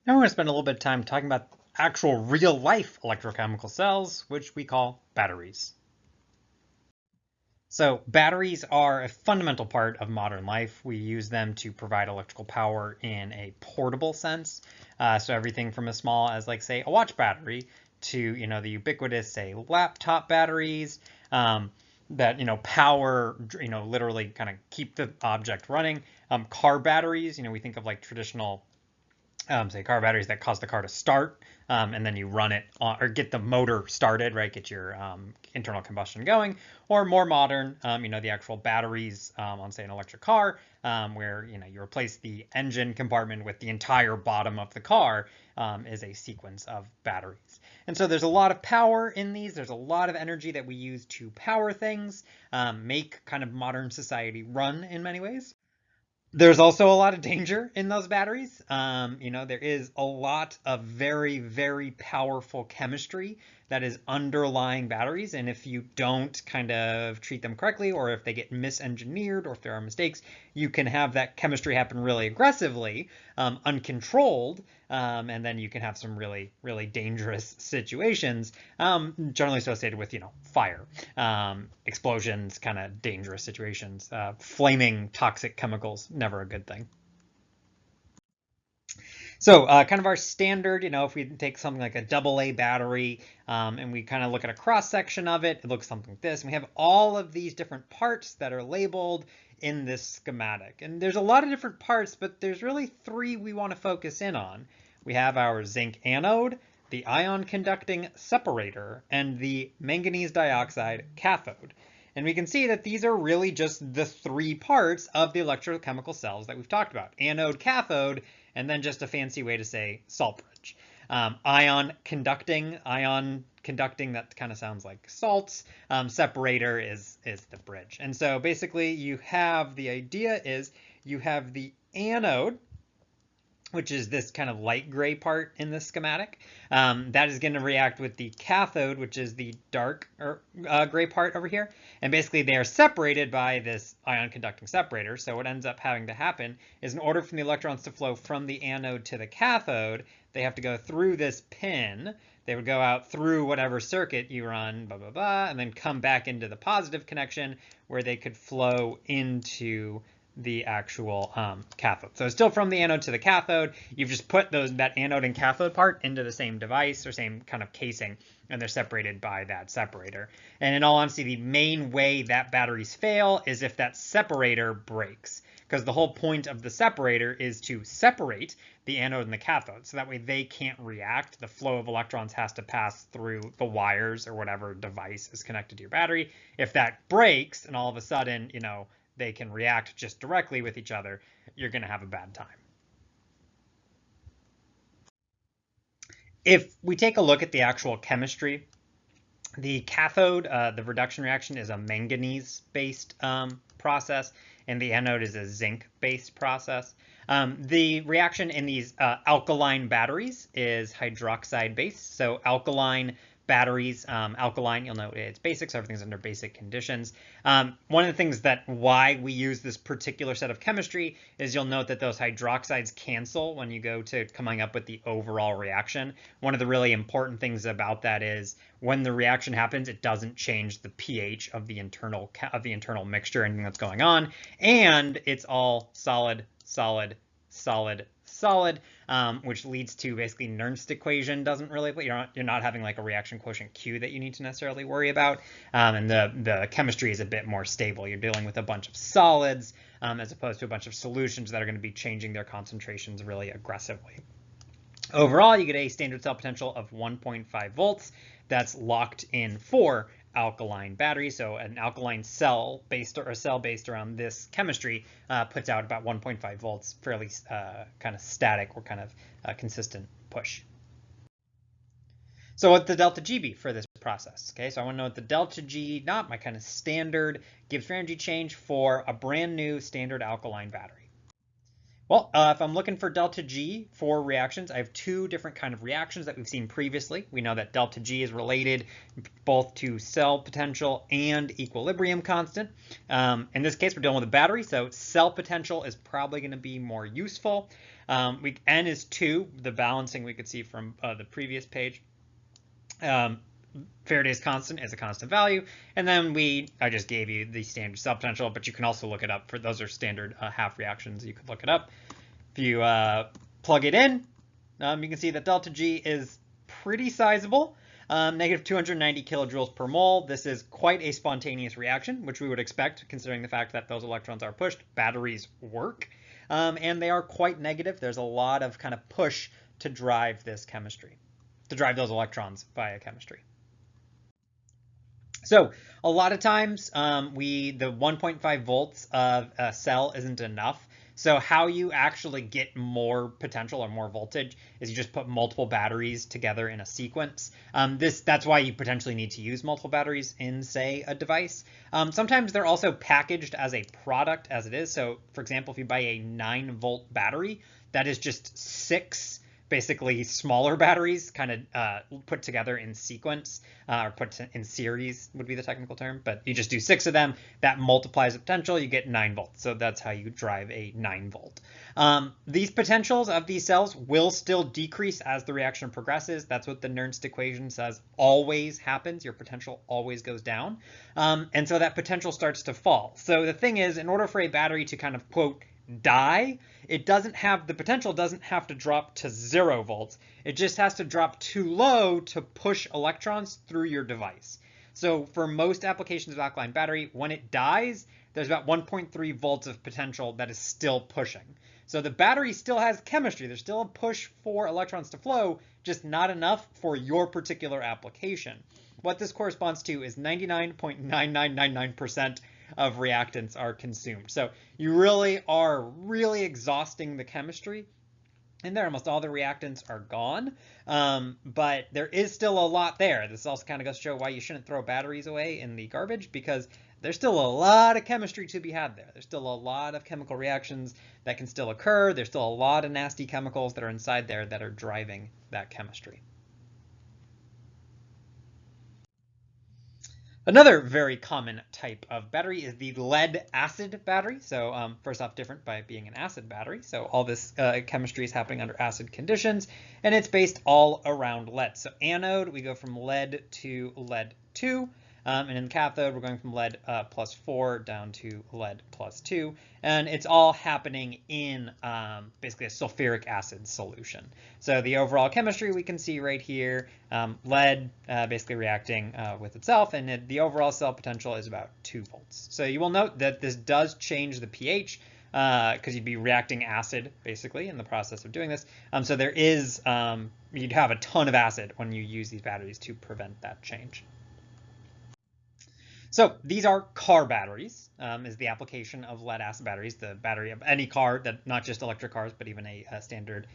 Now we're going to spend a little bit of time talking about actual real-life electrochemical cells, which we call batteries. So batteries are a fundamental part of modern life. We use them to provide electrical power in a portable sense. So everything from as small as, like, say, a watch battery to, the ubiquitous, say, laptop batteries that, power, literally kind of keep the object running. Car batteries, we think of like traditional say car batteries that cause the car to start, and then you run it on, or get the motor started, right? Get your internal combustion going. Or more modern, the actual batteries on, say, an electric car, where you replace the engine compartment with the entire bottom of the car, is a sequence of batteries. And so there's a lot of power in these. There's a lot of energy that we use to power things, make kind of modern society run in many ways. There's also a lot of danger in those batteries. There is a lot of very, very powerful chemistry that is underlying batteries. And if you don't kind of treat them correctly, or if they get misengineered, or if there are mistakes, you can have that chemistry happen really aggressively, uncontrolled, and then you can have some really, really dangerous situations, generally associated with, fire, explosions, kind of dangerous situations, flaming toxic chemicals, never a good thing. So kind of our standard, if we take something like a AA battery, and we kind of look at a cross section of it, it looks something like this. And we have all of these different parts that are labeled in this schematic. And there's a lot of different parts, but there's really three we want to focus in on. We have our zinc anode, the ion conducting separator, and the manganese dioxide cathode. And we can see that these are really just the three parts of the electrochemical cells that we've talked about: anode, cathode, and then just a fancy way to say salt bridge. Ion conducting, that kind of sounds like salts. Separator is the bridge. And so basically you have, the idea is you have the anode, which is this kind of light gray part in the schematic. That is going to react with the cathode, which is the dark gray part over here. And basically they are separated by this ion conducting separator. So what ends up having to happen is, in order for the electrons to flow from the anode to the cathode, they have to go through this pin. They would go out through whatever circuit you run, blah, blah, blah, and then come back into the positive connection where they could flow into the actual cathode. So it's still from the anode to the cathode. You've just put that anode and cathode part into the same device, or same kind of casing, and they're separated by that separator. And in all honesty, the main way that batteries fail is if that separator breaks, because the whole point of the separator is to separate the anode and the cathode, so that way they can't react. The flow of electrons has to pass through the wires or whatever device is connected to your battery. If that breaks and all of a sudden, they can react just directly with each other, you're going to have a bad time. If we take a look at the actual chemistry, the cathode, the reduction reaction, is a manganese-based process, and the anode is a zinc-based process. The reaction in these alkaline batteries is hydroxide-based. So alkaline batteries, alkaline, you'll note it's basic, so everything's under basic conditions. One of the things why we use this particular set of chemistry is, you'll note that those hydroxides cancel when you go to coming up with the overall reaction. One of the really important things about that is, when the reaction happens, it doesn't change the pH of the internal mixture, anything that's going on, and it's all solid, solid, solid, solid, which leads to basically Nernst equation doesn't really, you're not having like a reaction quotient Q that you need to necessarily worry about, and the chemistry is a bit more stable. You're dealing with a bunch of solids as opposed to a bunch of solutions that are going to be changing their concentrations really aggressively. Overall, you get a standard cell potential of 1.5 volts. That's locked in for alkaline batteries. So an alkaline cell based around this chemistry puts out about 1.5 volts, fairly kind of static, or kind of consistent push. So what's the delta G be for this process? Okay, so I want to know what the delta G naught, my kind of standard Gibbs free energy change for a brand new standard alkaline battery. Well, if I'm looking for delta G for reactions, I have two different kind of reactions that we've seen previously. We know that delta G is related both to cell potential and equilibrium constant. In this case, we're dealing with a battery, so cell potential is probably going to be more useful. N is 2, the balancing we could see from the previous page. Faraday's constant is a constant value, and then I just gave you the standard cell potential, but you can also look it up. For those are standard half reactions. You could look it up. If you plug it in, you can see that delta G is pretty sizable, negative 290 kilojoules per mole. This is quite a spontaneous reaction, which we would expect considering the fact that those electrons are pushed. Batteries work, and they are quite negative. There's a lot of kind of push to drive this chemistry, to drive those electrons via chemistry. So a lot of times the 1.5 volts of a cell isn't enough. So how you actually get more potential or more voltage is you just put multiple batteries together in a sequence. That's why you potentially need to use multiple batteries in, say, a device. Sometimes they're also packaged as a product as it is. So for example, if you buy a 9-volt battery, that is just 6 basically smaller batteries kind of put together in sequence, or put in series would be the technical term, but you just do 6 of them, that multiplies the potential, you get 9 volts. So that's how you drive a 9 volt. These potentials of these cells will still decrease as the reaction progresses. That's what the Nernst equation says always happens. Your potential always goes down. And so that potential starts to fall. So the thing is, in order for a battery to kind of, quote, die, the potential doesn't have to drop to 0 volts. It just has to drop too low to push electrons through your device. So for most applications of alkaline battery, when it dies, there's about 1.3 volts of potential that is still pushing. So the battery still has chemistry. There's still a push for electrons to flow, just not enough for your particular application. What this corresponds to is 99.9999% of reactants are consumed. So you really are exhausting the chemistry in there. Almost all the reactants are gone, but there is still a lot there. This also kind of goes to show why you shouldn't throw batteries away in the garbage, because there's still a lot of chemistry to be had there. There's still a lot of chemical reactions that can still occur. There's still a lot of nasty chemicals that are inside there that are driving that chemistry. Another very common type of battery is the lead-acid battery. So first off, different by being an acid battery. So all this chemistry is happening under acid conditions, and it's based all around lead. So anode, we go from lead to lead 2. And in the cathode, we're going from lead plus 4 down to lead plus 2. And it's all happening in basically a sulfuric acid solution. So the overall chemistry we can see right here, lead basically reacting with itself, and the overall cell potential is about 2 volts. So you will note that this does change the pH, because you'd be reacting acid basically in the process of doing this. So there is, you'd have a ton of acid when you use these batteries to prevent that change. So these are car batteries, is the application of lead-acid batteries, the battery of any car, that not just electric cars, but even a standard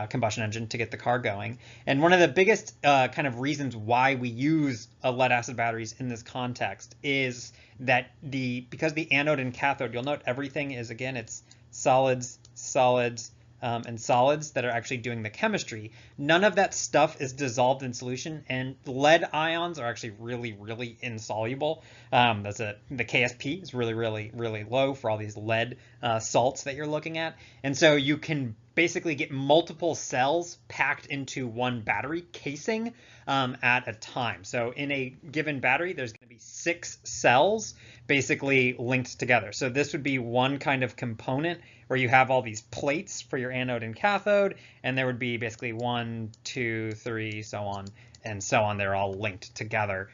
combustion engine to get the car going. And one of the biggest kind of reasons why we use lead-acid batteries in this context is that because the anode and cathode, you'll note everything is, again, it's solids, solids, and solids that are actually doing the chemistry. None of that stuff is dissolved in solution, and lead ions are actually really insoluble. The KSP is really low for all these lead salts that you're looking at. And so you can basically get multiple cells packed into one battery casing at a time. So in a given battery, there's going to be 6 cells basically linked together. So this would be one kind of component where you have all these plates for your anode and cathode, and there would be basically 1, 2, 3, so on and so on. They're all linked together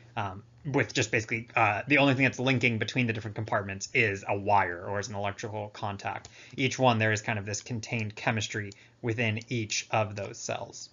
with just basically the only thing that's linking between the different compartments is a wire or is an electrical contact. Each one, there is kind of this contained chemistry within each of those cells.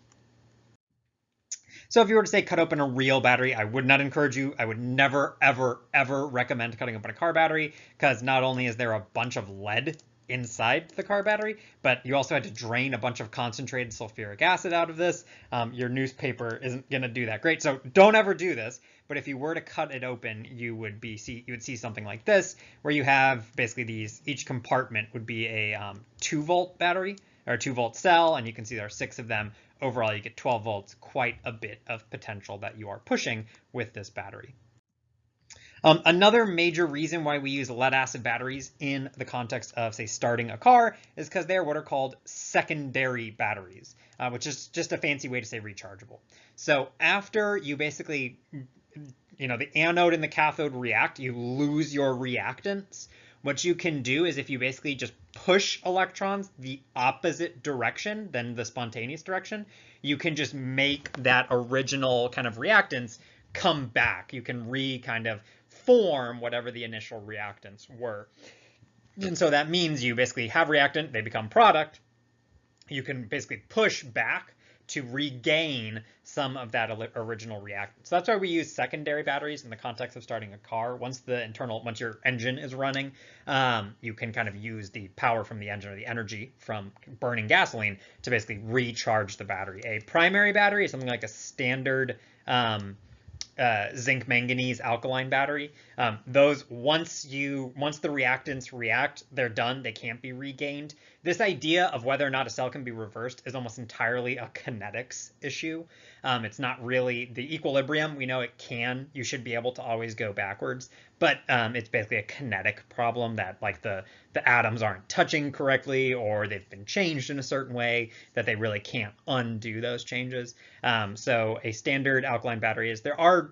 So if you were to say cut open a real battery, I would not encourage you. I would never, ever recommend cutting open a car battery, because not only is there a bunch of lead inside the car battery, but you also had to drain a bunch of concentrated sulfuric acid out of this. Your newspaper isn't going to do that great, so don't ever do this. But if you were to cut it open, you would see something like this, where you have basically each compartment would be a 2-volt battery or a 2-volt cell, and you can see there are 6 of them. Overall, you get 12 volts, quite a bit of potential that you are pushing with this battery. Another major reason why we use lead acid batteries in the context of, say, starting a car is because they're what are called secondary batteries, which is just a fancy way to say rechargeable. So after you basically, the anode and the cathode react, you lose your reactants. What you can do is if you basically just push electrons the opposite direction than the spontaneous direction, you can just make that original kind of reactants come back. You can kind of form whatever the initial reactants were. And so that means you basically have reactant, they become product. You can basically push back to regain some of that original reactant. So that's why we use secondary batteries in the context of starting a car. Once your engine is running, you can kind of use the power from the engine or the energy from burning gasoline to basically recharge the battery. A primary battery is something like a standard zinc manganese alkaline battery. Those once the reactants react, they're done. They can't be regained. This idea of whether or not a cell can be reversed is almost entirely a kinetics issue. It's not really the equilibrium. We know it can. You should be able to always go backwards, but it's basically a kinetic problem that like the atoms aren't touching correctly, or they've been changed in a certain way that they really can't undo those changes. So a standard alkaline battery is there are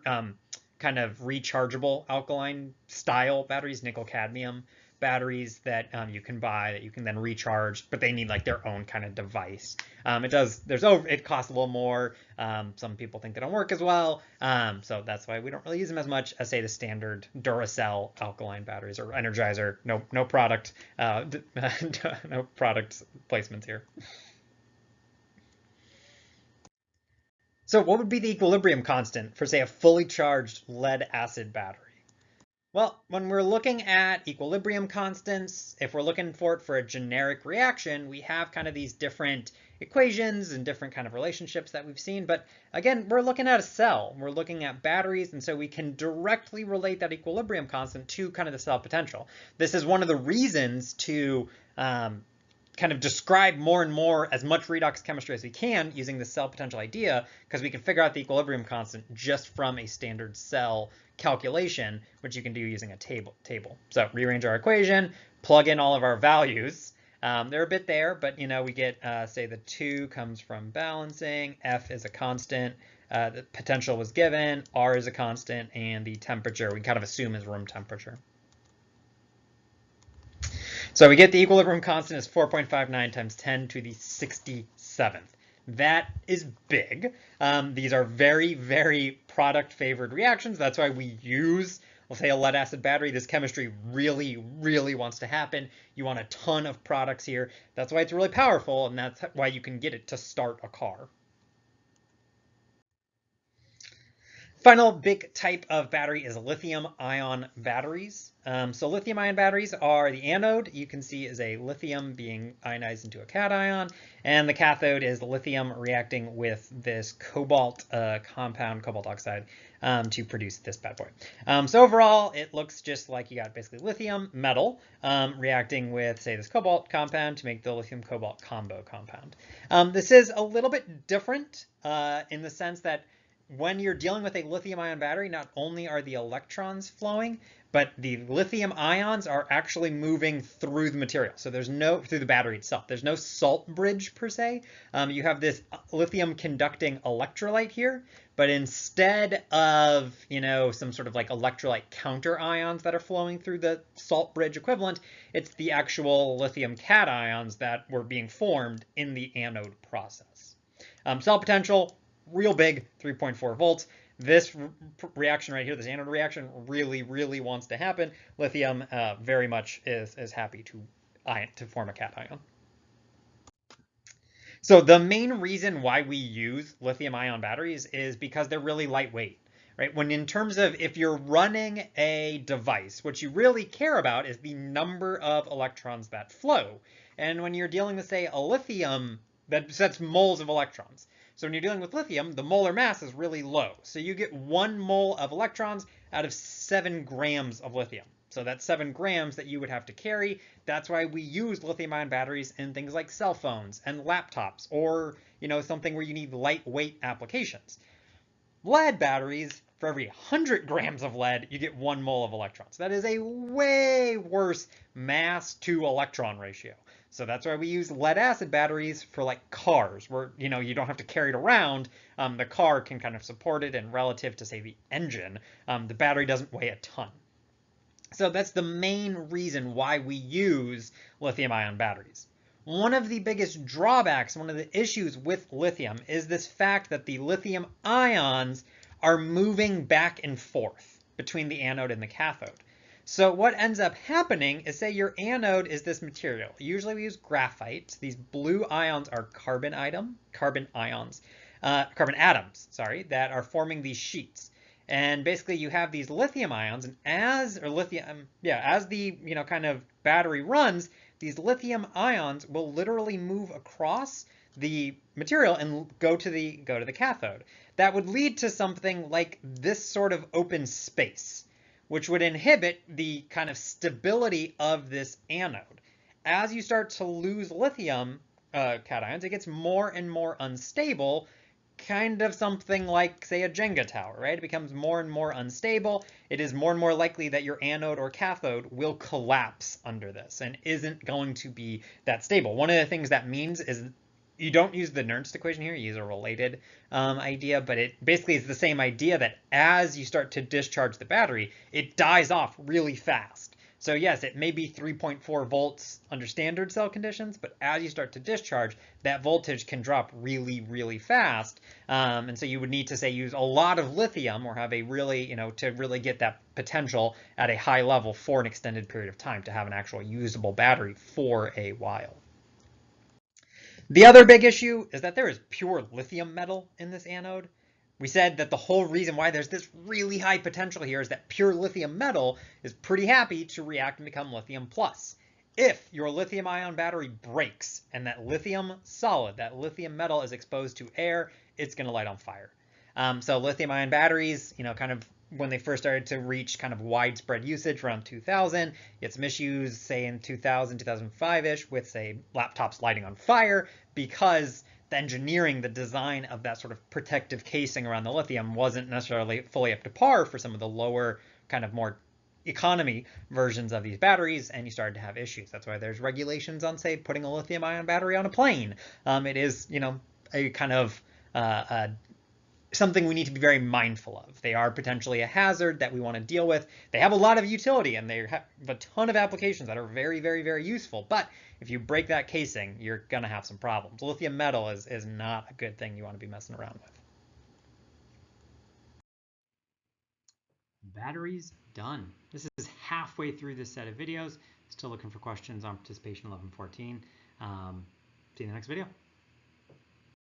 kind of rechargeable alkaline style batteries, nickel cadmium batteries that you can buy that you can then recharge, but they need like their own kind of device. It costs a little more. Some people think they don't work as well. So that's why we don't really use them as much as say the standard Duracell alkaline batteries or Energizer. No product, no product placements here. So what would be the equilibrium constant for say a fully charged lead acid battery? Well, when we're looking at equilibrium constants, if we're looking for it for a generic reaction, we have kind of these different equations and different kind of relationships that we've seen. But again, we're looking at a cell. We're looking at batteries, and so we can directly relate that equilibrium constant to kind of the cell potential. This is one of the reasons to kind of describe more and more as much redox chemistry as we can using the cell potential idea, because we can figure out the equilibrium constant just from a standard cell calculation, which you can do using a table. So rearrange our equation, plug in all of our values. They're a bit there, but we get, say the 2 comes from balancing, F is a constant, the potential was given, R is a constant, and the temperature we kind of assume is room temperature. So we get the equilibrium constant is 4.59 times 10 to the 67th. That is big. These are very, very product favored reactions. That's why we use, let's say, a lead acid battery. This chemistry really, really wants to happen. You want a ton of products here. That's why it's really powerful, and that's why you can get it to start a car. Final big type of battery is lithium-ion batteries. So lithium-ion batteries are the anode, you can see is a lithium being ionized into a cation, and the cathode is lithium reacting with this cobalt compound, cobalt oxide, to produce this bad boy. So overall, it looks just like you got basically lithium metal reacting with, say, this cobalt compound to make the lithium-cobalt combo compound. This is a little bit different in the sense that when you're dealing with a lithium-ion battery, not only are the electrons flowing, but the lithium ions are actually moving through the material. So there's through the battery itself. There's no salt bridge per se. You have this lithium conducting electrolyte here, but instead of, some sort of like electrolyte counter ions that are flowing through the salt bridge equivalent, it's the actual lithium cations that were being formed in the anode process. Cell potential, real big, 3.4 volts. This reaction right here, this anode reaction, really, really wants to happen. Lithium very much is happy to form a cation. So the main reason why we use lithium-ion batteries is because they're really lightweight. right? When in terms of if you're running a device, what you really care about is the number of electrons that flow. And when you're dealing with, say, a lithium, that's moles of electrons. So when you're dealing with lithium, the molar mass is really low. So you get 1 mole of electrons out of 7 grams of lithium. So that's 7 grams that you would have to carry. That's why we use lithium-ion batteries in things like cell phones and laptops, or something where you need lightweight applications. Lead batteries, for every 100 grams of lead, you get 1 mole of electrons. That is a way worse mass to electron ratio. So that's why we use lead acid batteries for like cars, where you don't have to carry it around. The car can kind of support it, and relative to, say, the engine, the battery doesn't weigh a ton. So that's the main reason why we use lithium-ion batteries. One of the biggest drawbacks, one of the issues with lithium, is this fact that the lithium ions are moving back and forth between the anode and the cathode. So what ends up happening is, say your anode is this material. Usually we use graphite. These blue ions are carbon atoms, that are forming these sheets. And basically you have these lithium ions, and as the kind of battery runs, these lithium ions will literally move across the material and go to the cathode. That would lead to something like this sort of open space, which would inhibit the kind of stability of this anode. As you start to lose lithium cations, it gets more and more unstable, kind of something like, say, a Jenga tower, right? It becomes more and more unstable. It is more and more likely that your anode or cathode will collapse under this and isn't going to be that stable. One of the things that means is you don't use the Nernst equation here, you use a related idea, but it basically is the same idea that as you start to discharge the battery, it dies off really fast. So yes, it may be 3.4 volts under standard cell conditions, but as you start to discharge, that voltage can drop really, really fast. And so you would need to, say, use a lot of lithium, or have a really, to really get that potential at a high level for an extended period of time to have an actual usable battery for a while. The other big issue is that there is pure lithium metal in this anode. We said that the whole reason why there's this really high potential here is that pure lithium metal is pretty happy to react and become lithium plus. If your lithium ion battery breaks and that lithium solid, that lithium metal, is exposed to air, it's going to light on fire. So lithium ion batteries, kind of when they first started to reach kind of widespread usage around 2000, you had some issues, say in 2000, 2005-ish, with, say, laptops lighting on fire, because the engineering, the design of that sort of protective casing around the lithium wasn't necessarily fully up to par for some of the lower, kind of more economy versions of these batteries, and you started to have issues. That's why there's regulations on, say, putting a lithium ion battery on a plane. It is, a kind of something we need to be very mindful of. They are potentially a hazard that we want to deal with. They have a lot of utility, and they have a ton of applications that are very, very, very useful. But if you break that casing, you're going to have some problems. Lithium metal is not a good thing you want to be messing around with. Batteries done. This is halfway through this set of videos. Still looking for questions on participation 1114. See you in the next video.